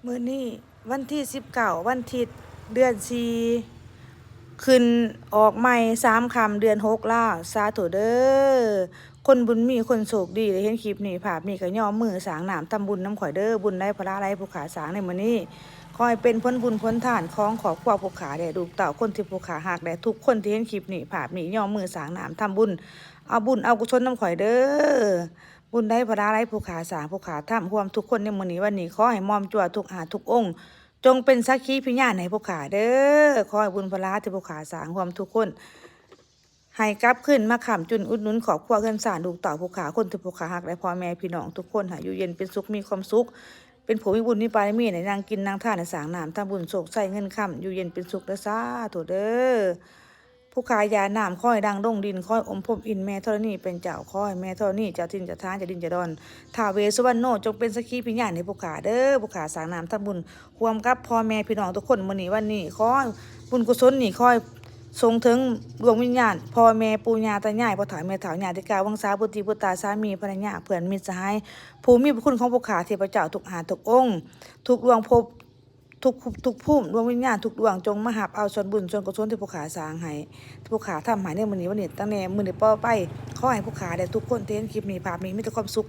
มื้อนี้วันที่19วันอาทิตย์เดือน4ขึ้นออกใหม่3ค่ำเดือน6แล้วสาธุเด้อคนบุญมีคนโชคดีได้เห็นคลิปนี้ภาพนี้ก็ย่อมมือสร้างน้ำทำบุญนำข่อยเด้อบุญได้พระหลายผู้ขาสร้างในมื้อนี้ขอให้เป็นผลบุญผลทานของครอบครัวผู้ขาได้ลูกเต้าคนที่ผู้ขาฮักได้ทุกคนที่เห็นคลิปนี้ภาพนี้ย่อมมือสร้างน้ำทำบุญเอาบุญเอากุศลนำข่อยเด้อ บุญได้พระราไร้ผู้ขาสางผู้ขาถ้ำรวมทุกคนในมื้อนี้วันนี้ขอให้มอมจั่วทุกทุกองค์จงเป็นสักขีพยานให้ผู้ขาเด้อขอให้บุญพระราที่ผู้ขาสางรวมทุกคนให้กลับขึ้นมาค้ำจุนอุดหนุนขอบครัวเงินสารลูกเต่าผู้ขาคนที่ผู้ขาหักและพ่อแม่พี่น้องทุกคนหาอยู่เย็นเป็นสุขมีความสุขเป็นผู้มีบุญมีปารมีในนางกินนางท่านในสางน้ำทำบุญโศกใส่เงินค้ำอยู่เย็นเป็นสุขเด้อสาธุเด้อ ผู้ขายยาน้ำค่อยดังดงดินค่อยอมพมอินแม่ธรณีเป็นเจ้าค่อยแม่ธรณีเจ้าทินเจ้าทานเจ้าดินเจ้าดอนท้าวเวสสุวรรณโนจงเป็นสักขีพยานในผู้ขาเด้อผู้ขาสร้างน้ำทำบุญร่วมกับพ่อแม่พี่น้องทุกคนมื้อนี้วันนี้ขอบุญกุศลนี่ค่อยส่งถึงดวงวิญญาณพ่อแม่ปู่ย่าตายายพ่อเฒ่าแม่เฒ่าญาติกาวังสาบุตรีบุตตาสามีภรรยาเพื่อนมิตรสหายผู้มีพระคุณของผู้ขาเทพเจ้าทุกหาทุกองค์ทุกดวงภพ ทุกภูมิดวงวิญญาณทุกดวงจงมาหับเอาส่วนบุญส่วนกุศลที่ผู้ขาสร้างให้ผู้ขาทำให้ในมื้อนี้วันนี้ตั้งแต่มื้อนี้ต่อไปขอให้ผู้ขาได้ทุกคนที่เห็นคลิปนี้ภาพนี้มีแต่ความสุข